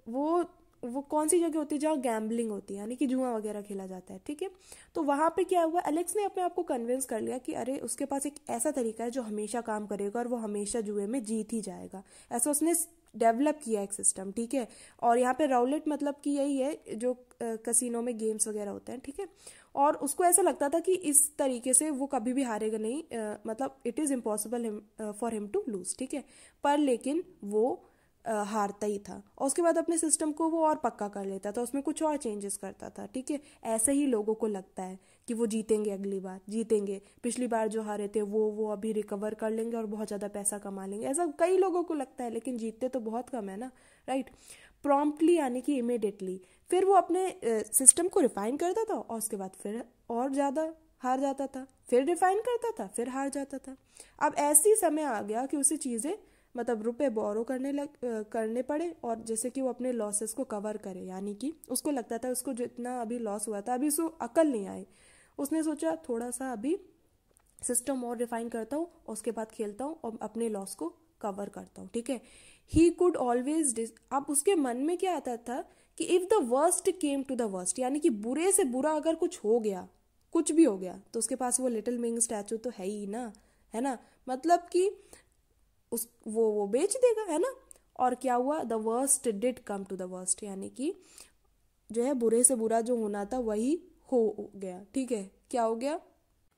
वो कौन सी जगह होती है जहाँ गैम्बलिंग होती है, यानी कि जुआ वगैरह खेला जाता है, ठीक है। तो वहाँ पे क्या हुआ, एलेक्स ने अपने आप को कन्विंस कर लिया कि अरे उसके पास एक ऐसा तरीका है जो हमेशा काम करेगा और वो हमेशा जुए में जीत ही जाएगा। ऐसा उसने डेवलप किया एक सिस्टम, ठीक है। और यहाँ पे राउलेट मतलब कि यही है जो कसिनो में गेम्स वगैरह होते हैं, ठीक है। और उसको ऐसा लगता था कि इस तरीके से वो कभी भी हारेगा नहीं, मतलब it is impossible for him to lose, ठीक है। पर लेकिन वो हारता ही था, और उसके बाद अपने सिस्टम को वो और पक्का कर लेता था, उसमें कुछ और चेंजेस करता था, ठीक है। ऐसे ही लोगों को लगता है कि वो जीतेंगे, अगली बार जीतेंगे, पिछली बार जो हारे थे वो अभी रिकवर कर लेंगे और बहुत ज़्यादा पैसा कमा लेंगे, ऐसा कई लोगों को लगता है, लेकिन जीतते तो बहुत कम है ना, राइट। प्रॉम्प्टली यानी कि इमिडिएटली फिर वो अपने सिस्टम को रिफाइन करता था, और उसके बाद फिर और ज़्यादा हार जाता था, फिर रिफाइन करता था, फिर हार जाता था। अब ऐसी समय आ गया कि उसे चीज़ें मतलब रुपए बोरो करने पड़े, और जैसे कि वो अपने लॉसेस को कवर करे, यानी कि उसको लगता था उसको जितना अभी लॉस हुआ था अभी उसको अकल नहीं आई, उसने सोचा थोड़ा सा अभी सिस्टम और रिफाइन करता हूँ और उसके बाद खेलता हूँ और अपने लॉस को कवर करता हूँ, ठीक है। ही कुड ऑलवेज, अब उसके मन में क्या आता था कि if the worst came to the worst, यानी कि बुरे से बुरा अगर कुछ हो गया, कुछ भी हो गया, तो उसके पास वो लिटिल मिंग स्टैचू तो है ही ना, है ना। मतलब कि उस वो बेच देगा, है ना। और क्या हुआ, the worst did come to the worst, यानी कि जो है बुरे से बुरा जो होना था वही हो गया, ठीक है। क्या हो गया,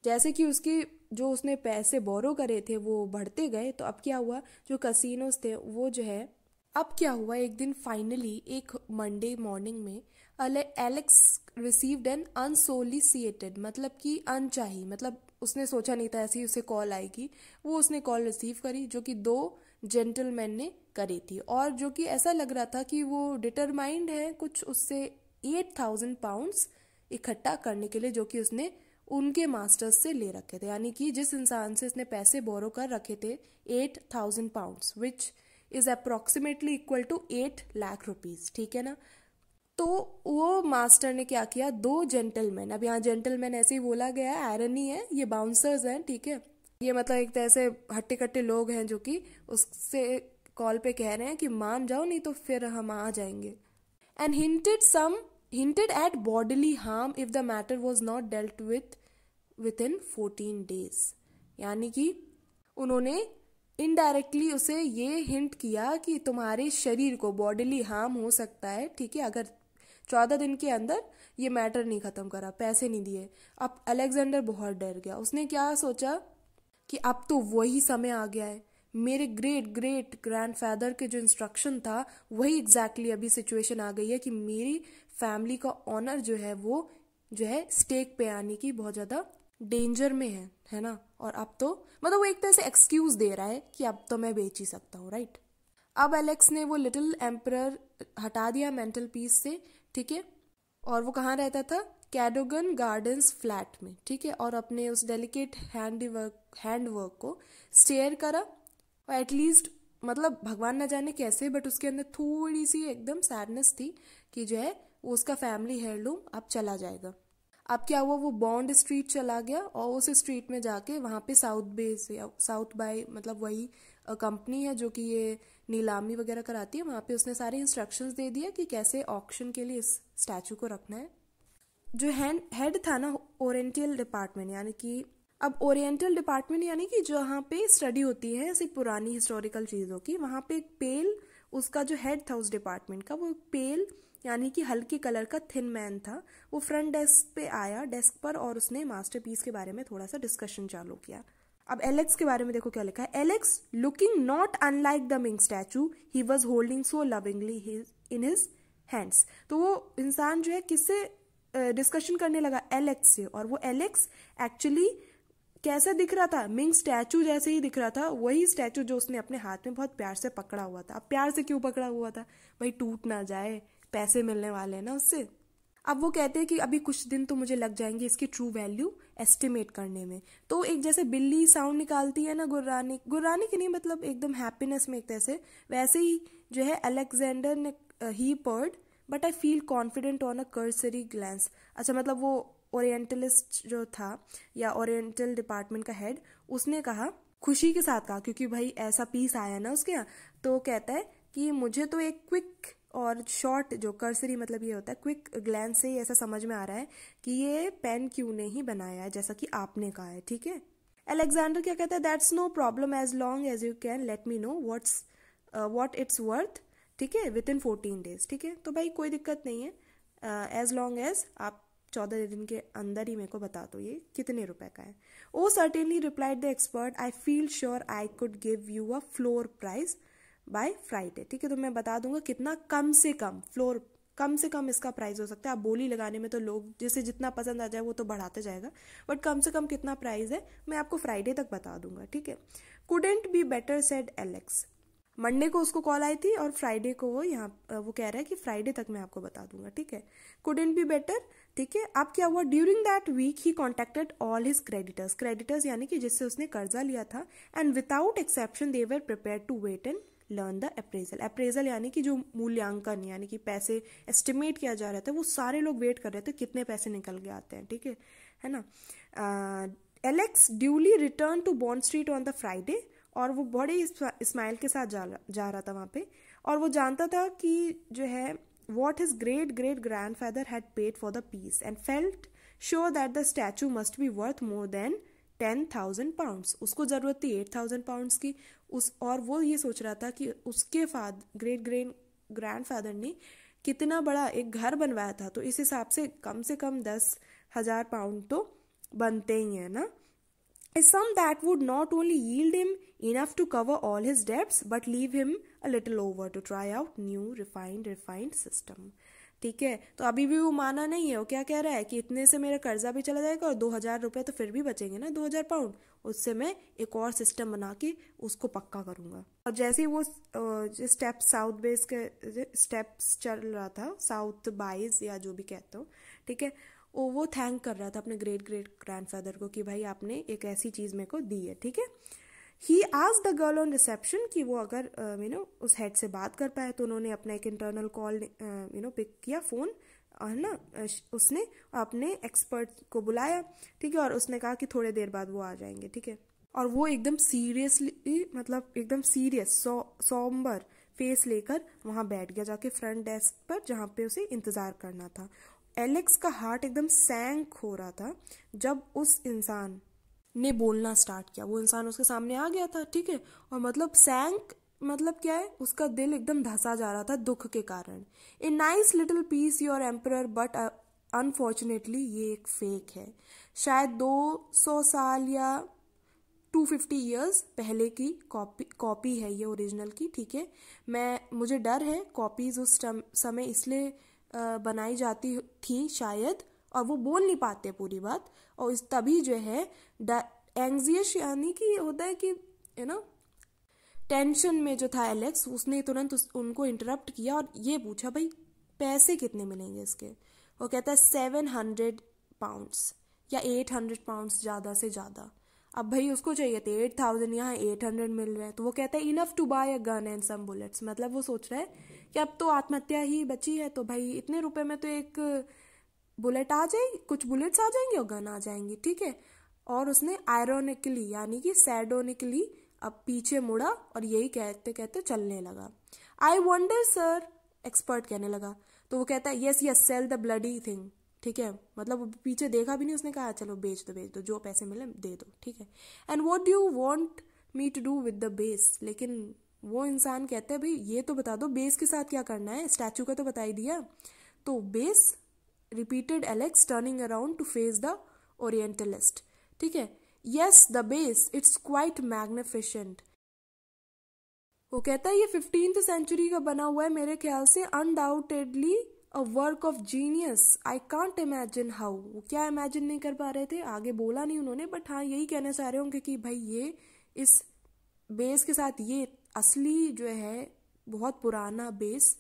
जैसे कि उसकी जो उसने पैसे बोरो करे थे वो बढ़ते गए, तो अब क्या हुआ, जो कसिनोज थे वो जो है, अब क्या हुआ, एक दिन फाइनली एक मंडे मॉर्निंग में एलेक्स रिसीव्ड एन अनसोलिसिएटेड, मतलब कि अनचाही, मतलब उसने सोचा नहीं था ऐसी उसे कॉल आएगी, वो उसने कॉल रिसीव करी जो कि 2 जेंटलमैन ने करी थी, और जो कि ऐसा लग रहा था कि वो डिटरमाइंड है कुछ उससे 8,000 पाउंड्स इकट्ठा करने के लिए, जो कि उसने उनके मास्टर्स से ले रखे थे, यानी कि जिस इंसान से इसने पैसे बोरो कर रखे थे 8,000 pounds, which is approximately equal to 8 lakh rupees, ठीक है ना। तो वो मास्टर ने क्या किया, 2 जेंटलमैन, अब यहाँ जेंटलमैन ऐसे ही बोला गया है, आयरनी है, ये बाउंसर्स हैं, ठीक है। ये मतलब एक तरह से हट्टे कट्टे लोग हैं जो कि उससे कॉल पे कह रहे हैं कि मान जाओ नहीं तो फिर हम आ जाएंगे, and hinted at bodily harm if the matter was not dealt with within 14 days, यानी कि उन्होंने इनडायरेक्टली उसे ये हिंट किया कि तुम्हारे शरीर को बॉडीली हार्म हो सकता है, ठीक है, अगर 14 दिन के अंदर ये मैटर नहीं खत्म करा, पैसे नहीं दिए। अब अलेक्जेंडर बहुत डर गया। उसने क्या सोचा कि अब तो वही समय आ गया है, मेरे ग्रेट ग्रेट ग्रैंडफादर के जो इंस्ट्रक्शन था वही एग्जैक्टली अभी सिचुएशन आ गई है कि मेरी फैमिली का ऑनर जो है वो जो है स्टेक पे आने की बहुत ज़्यादा डेंजर में है ना। और अब तो मतलब वो एक तरह से एक्सक्यूज दे रहा है कि अब तो मैं बेच ही सकता हूँ, राइट। अब एलेक्स ने वो लिटिल एम्परर हटा दिया मेंटल पीस से, ठीक है, और वो कहाँ रहता था, कैडोगन गार्डन्स फ्लैट में, ठीक है, और अपने उस डेलिकेट हैंडवर्क को स्टेयर करा। और एटलीस्ट मतलब भगवान न जाने कैसे, बट उसके अंदर थोड़ी सी एकदम सैडनेस थी कि जो है वो उसका फैमिली हेirloom अब चला जाएगा। अब क्या हुआ, वो बॉन्ड स्ट्रीट चला गया और उस स्ट्रीट में जाके वहाँ पे साउथ बाय मतलब वही कंपनी है जो कि ये नीलामी वगैरह कराती है, वहाँ पे उसने सारे इंस्ट्रक्शंस दे दिया कि कैसे ऑक्शन के लिए इस स्टैचू को रखना है। जो हेड था ना ओरिएंटल डिपार्टमेंट, यानी कि अब ओरिएंटल डिपार्टमेंट यानी कि जहाँ पे स्टडी होती है ऐसी पुरानी हिस्टोरिकल चीज़ों की, वहाँ पे एक पेल, उसका जो हेड था उस डिपार्टमेंट का, वो पेल यानी कि हल्के कलर का थिन मैन था। वो फ्रंट डेस्क पे आया, डेस्क पर, और उसने मास्टरपीस के बारे में थोड़ा सा डिस्कशन चालू किया। अब एलेक्स के बारे में देखो क्या लिखा है, Alex looking not unlike the Ming statue he was holding so lovingly in his hands. तो वो इंसान जो है किससे डिस्कशन करने लगा, एलेक्स से। और वो एलेक्स एक्चुअली कैसा दिख रहा था, मिंग स्टैचू जैसे ही दिख रहा था, वही स्टैचू जो उसने अपने हाथ में बहुत प्यार से पकड़ा हुआ था। अब प्यार से क्यों पकड़ा हुआ था भाई, टूट ना जाए, पैसे मिलने वाले हैं ना उससे। अब वो कहते हैं कि अभी कुछ दिन तो मुझे लग जाएंगे इसकी ट्रू वैल्यू एस्टिमेट करने में। तो एक जैसे बिल्ली साउंड निकालती है ना गुर्राने गुर्राने की नहीं, मतलब एकदम हैप्पीनेस में एक तरह से, वैसे ही जो है अलेक्जेंडर ने he purred but I feel confident on a cursory glance. अच्छा, मतलब वो ओरिएंटलिस्ट जो था या ओरिएंटल डिपार्टमेंट का हेड, उसने कहा, खुशी के साथ कहा, क्योंकि भाई ऐसा पीस आया ना उसके यहाँ, तो कहता है कि मुझे तो एक क्विक और शॉर्ट, जो कर्सरी मतलब ये होता है क्विक ग्लैंस से ही ऐसा समझ में आ रहा है कि ये पेन क्यू ने ही बनाया है, जैसा कि आपने कहा है, ठीक है। अलेक्जेंडर क्या कहता है, that's no problem as long as you can let me know what it's worth, ठीक है, विद इन 14 days, ठीक है। तो भाई कोई दिक्कत नहीं है, एज लॉन्ग एज आप 14 दिन के अंदर ही मेरे को बता दो ये कितने रुपए का है। Oh certainly replied the expert, I feel sure I could give you a floor price by Friday, ठीक है। तो मैं बता दूंगा कितना कम से कम फ्लोर, कम से कम इसका प्राइस हो सकता है। आप बोली लगाने में तो लोग जिसे जितना पसंद आ जाए वो तो बढ़ाते जाएगा, बट कम से कम कितना प्राइस है मैं आपको फ्राइडे तक बता दूंगा, ठीक है। Couldn't be better said Alex. Monday को उसको कॉल आई थी और फ्राइडे को वो कह रहा है कि फ्राइडे तक मैं आपको बता दूंगा, ठीक है। कुडेंट बी बेटर, ठीक है। अब क्या हुआ, during that week he contacted all his creditors यानी कि जिससे उसने कर्जा लिया था, and without exception they were prepare to wait and learn the appraisal यानी कि जो मूल्यांकन यानी कि पैसे एस्टिमेट किया जा रहा था, वो सारे लोग वेट कर रहे थे कितने पैसे निकल के आते हैं, ठीक है ना। Alex duly return to Bond Street on the Friday, और वो बड़े स्माइल के साथ जा रहा था वहाँ पे, और वो जानता था कि जो है what his great great grandfather had paid for the piece and felt sure that the statue must be worth more than 10,000 pounds। उसको जरूरत थी 8,000 pounds की, और वो ये सोच रहा था कि उसके ग्रेट ग्रेट ग्रैंडफादर ने कितना बड़ा एक घर बनवाया था, तो इस हिसाब से कम 10,000 पाउंड तो बनते ही है ना। A sum that would not only yield him enough to cover all his debts but leave him a little over to try out new refined system, ठीक है। तो अभी भी वो माना नहीं है, वो क्या कह रहा है कि इतने से मेरा कर्जा भी चला जाएगा और 2,000 रुपये तो फिर भी बचेंगे ना, 2,000 पाउंड, उससे मैं एक और सिस्टम बना के उसको पक्का करूंगा। और जैसे ही वो साउथ बेस के स्टेप्स चल रहा था, साउथ बाइज या जो भी कहते हो, ठीक है, वो थैंक कर रहा था अपने ग्रेट ग्रेट ग्रैंडफादर को कि भाई आपने एक ऐसी चीज़ मेरे को दी है, ठीक है। He asked the girl on reception कि वो अगर उस हेड से बात कर पाए, तो उन्होंने अपना एक इंटरनल कॉल पिक किया फ़ोन, है ना, उसने अपने एक्सपर्ट को बुलाया, ठीक है, और उसने कहा कि थोड़ी देर बाद वो आ जाएंगे, ठीक है। और वो एकदम सीरियसली, मतलब एकदम सीरियस सॉम्बर फेस लेकर वहाँ बैठ गया जाके फ्रंट डेस्क पर, जहाँ पे उसे इंतज़ार करना था। एलेक्स का हार्ट एकदम सैंक हो रहा था जब उस इंसान ने बोलना स्टार्ट किया। वो इंसान उसके सामने आ गया था, ठीक है, और मतलब सैंक मतलब क्या है, उसका दिल एकदम धंसा जा रहा था दुख के कारण। A nice little piece your emperor, but unfortunately ये एक फेक है। शायद 200 साल या 250 ईयर्स पहले की कॉपी है ये ओरिजिनल की, ठीक है। मुझे डर है कॉपीज उस समय इसलिए बनाई जाती थी शायद, और वो बोल नहीं पाते पूरी बात, और इस तभी जो है एंग्जियस यानी कि होता है कि टेंशन में जो था एलेक्स, उसने तुरंत उनको इंटरप्ट किया और ये पूछा, भाई पैसे कितने मिलेंगे इसके। वो कहता है 700 पाउंड्स या 800 पाउंड्स ज़्यादा से ज़्यादा। अब भाई उसको चाहिए थे 8000, यहाँ 800 मिल रहे हैं, तो वो कहता है enough to buy a gun and some bullets. मतलब वो सोच रहा है कि अब तो आत्महत्या ही बची है, तो भाई इतने रुपए में तो एक बुलेट आ जाएगी, कुछ बुलेट्स आ जाएंगे और गन आ जाएंगी, ठीक है। और उसने आयरोनिकली यानी कि सैडोनिकली अब पीछे मुड़ा और यही कहते कहते चलने लगा। आई वंडर सर, एक्सपर्ट कहने लगा। तो वो कहता है yes yes sell the bloody thing, ठीक है। मतलब वो पीछे देखा भी नहीं, उसने कहा चलो बेच दो, जो पैसे मिले दे दो, ठीक है। And what do you want me to do with the base. लेकिन वो इंसान कहते हैं भाई ये तो बता दो बेस के साथ क्या करना है, स्टैचू का तो बता ही दिया। तो base, repeated Alex turning around two face the orientalist, ठीक है। Yes the base, it's quite magnificent. वो कहता है ये 15th सेंचुरी का बना हुआ है, मेरे ख्याल से undoubtedly a work of genius. I can't imagine how. वो क्या इमेजिन नहीं कर पा रहे थे, आगे बोला नहीं उन्होंने, बट हाँ यही कहना चाह रहे होंगे कि भाई ये इस बेस के साथ, ये असली जो है बहुत पुराना बेस,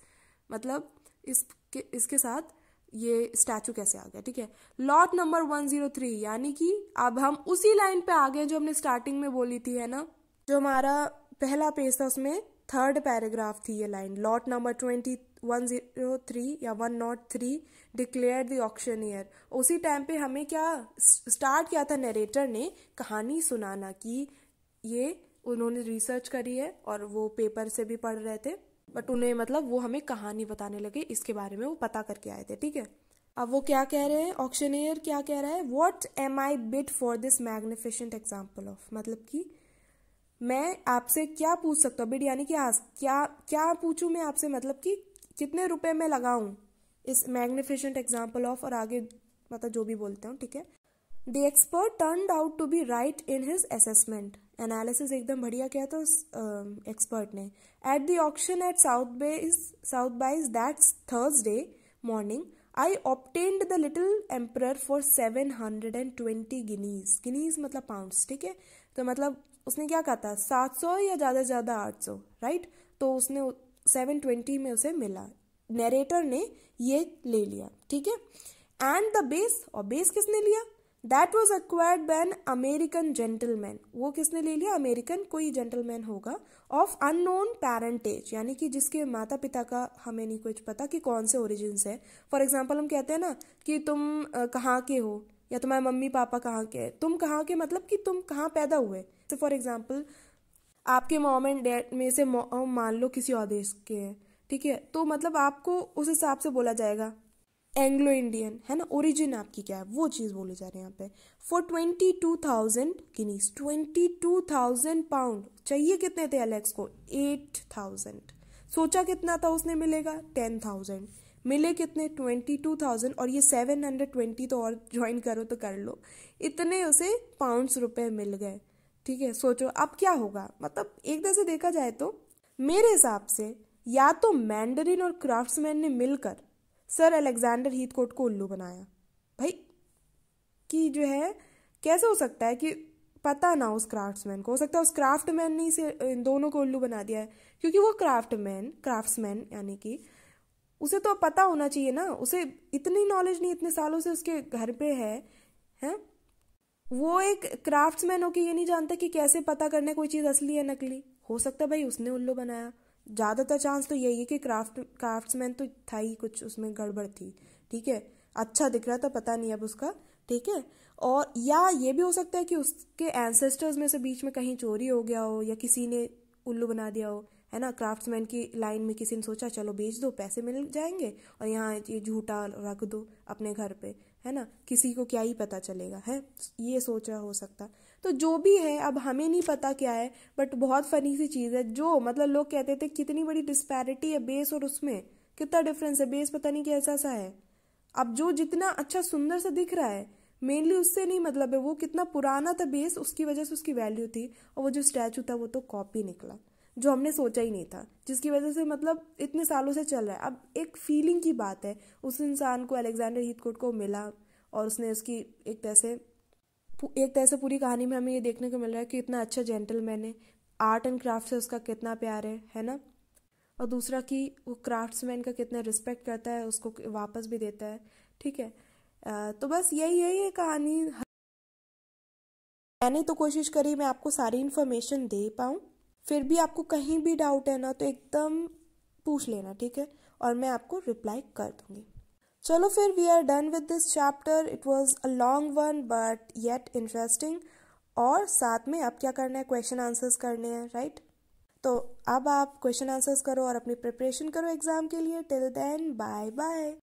मतलब इसके साथ ये स्टैचू कैसे आ गया, ठीक है। लॉट नंबर 103, यानी कि अब हम उसी लाइन पे आ गए जो हमने स्टार्टिंग में बोली थी, है ना। जो हमारा पहला पेज था उसमें 3rd पैराग्राफ थी ये लाइन। लॉट नंबर 103 या 103 डिक्लेयर द ऑक्शनियर। उसी टाइम पे हमें क्या स्टार्ट किया था नरेटर ने कहानी सुनाना, कि ये उन्होंने रिसर्च करी है और वो पेपर से भी पढ़ रहे थे, बट उन्हें मतलब वो हमें कहानी बताने लगे, इसके बारे में वो पता करके आए थे, ठीक है। अब वो क्या कह रहे हैं, ऑक्शनियर क्या कह रहा है, what am I bid for this magnificent example of. मतलब कि मैं आपसे क्या पूछ सकता हूँ, बिड यानी कि क्या पूछूं मैं आपसे, मतलब कि कितने रुपए में लगाऊं इस मैग्निफिसेंट एग्जाम्पल ऑफ, और आगे मतलब जो भी बोलते हो, ठीक है। The expert turned out to be right in his assessment. Analysis एकदम बढ़िया किया था उस एक्सपर्ट ने। At the auction at Sotheby's that Thursday morning I obtained the little emperor for 720 guineas. Guineas मतलब पाउंड्स, ठीक है। तो मतलब उसने क्या कहा था, 700 या ज्यादा से ज्यादा 800, राइट। तो उसने 720 में उसे मिला, नरेटर ने ये ले लिया, ठीक है। एंड द बेस, और बेस किसने लिया, that was acquired by an American gentleman. वो किसने ले लिया, अमेरिकन कोई जेंटलमैन होगा, ऑफ अननोन पेरेंटेज, यानी कि जिसके माता पिता का हमें नहीं कुछ पता कि कौन से ओरिजिन है। फॉर एग्जाम्पल हम कहते हैं ना कि तुम कहाँ के हो, या तुम्हारे मम्मी पापा कहाँ के हैं, तुम कहाँ के मतलब कि तुम कहाँ पैदा हुए। तो फॉर एग्जाम्पल आपके मॉम एंड डैड में से मान लो किसी और देश के हैं, ठीक है, तो मतलब आपको उस हिसाब से बोला जाएगा एंग्लो इंडियन, है ना। ओरिजिन आपकी क्या है वो चीज बोले जा रहे हैं यहाँ पे। For 22,000 Guinness, 22,000 pound. चाहिए कितने थे एलेक्स को, 8,000। सोचा कितना था उसने मिलेगा, 10,000। मिले कितने, 22,000, और ये 720 तो और ज्वाइन करो तो कर लो, इतने उसे पाउंड्स रुपए मिल गए, ठीक है। सोचो अब क्या होगा, मतलब एक तरह से देखा जाए तो मेरे हिसाब से या तो मैंडरिन और क्राफ्ट्समैन ने मिलकर सर अलेक्जेंडर हीथकोट को उल्लू बनाया। भाई कि जो है कैसे हो सकता है कि पता ना उस क्राफ्ट्समैन को, हो सकता है उस क्राफ्टमैन ने से इन दोनों को उल्लू बना दिया है, क्योंकि वो क्राफ्ट्समैन यानी कि उसे तो पता होना चाहिए ना, उसे इतनी नॉलेज नहीं, इतने सालों से उसके घर पे है? वो एक क्राफ्ट्समैन हो के ये नहीं जानता कि कैसे पता करने कोई चीज असली है नकली। हो सकता है भाई उसने उल्लू बनाया, ज्यादातर चांस तो यही है कि क्राफ्ट्समैन तो था ही कुछ उसमें गड़बड़ थी, ठीक है। अच्छा दिख रहा था, पता नहीं अब उसका, ठीक है। और या ये भी हो सकता है कि उसके एंसेस्टर्स में से बीच में कहीं चोरी हो गया हो, या किसी ने उल्लू बना दिया हो, है ना। क्राफ्ट्समैन की लाइन में किसी ने सोचा चलो बेच दो, पैसे मिल जाएंगे, और यहाँ ये झूठा रख दो अपने घर पे, है ना, किसी को क्या ही पता चलेगा, है, ये सोचा हो सकता। तो जो भी है, अब हमें नहीं पता क्या है, बट बहुत फनी सी चीज़ है। जो मतलब लोग कहते थे कितनी बड़ी डिस्पैरिटी है बेस और उसमें, कितना डिफरेंस है, बेस पता नहीं कैसा सा है। अब जो जितना अच्छा सुंदर सा दिख रहा है, मेनली उससे नहीं मतलब है, वो कितना पुराना था बेस, उसकी वजह से उसकी वैल्यू थी, और वो जो स्टैचू था वो तो कॉपी निकला, जो हमने सोचा ही नहीं था, जिसकी वजह से मतलब इतने सालों से चल रहा है। अब एक फीलिंग की बात है, उस इंसान को, अलेक्जेंडर हीथकोट को मिला, और उसने उसकी एक तरह से पूरी कहानी में हमें ये देखने को मिल रहा है कि इतना अच्छा जेंटलमैन है, आर्ट एंड क्राफ्ट से उसका कितना प्यार है ना। और दूसरा कि वो क्राफ्ट्समैन का कितना रिस्पेक्ट करता है, उसको वापस भी देता है, ठीक है। तो बस यही है ये कहानी। मैंने तो कोशिश करी मैं आपको सारी इन्फॉर्मेशन दे पाऊँ, फिर भी आपको कहीं भी डाउट है ना तो एकदम पूछ लेना, ठीक है, और मैं आपको रिप्लाई कर दूंगी। चलो फिर, we are done with this chapter. It was a long one but yet interesting. और साथ में अब क्या करना है, क्वेश्चन आंसर्स करने हैं, राइट। तो अब आप क्वेश्चन आंसर्स करो और अपनी प्रिपरेशन करो एग्जाम के लिए। Till then, bye bye.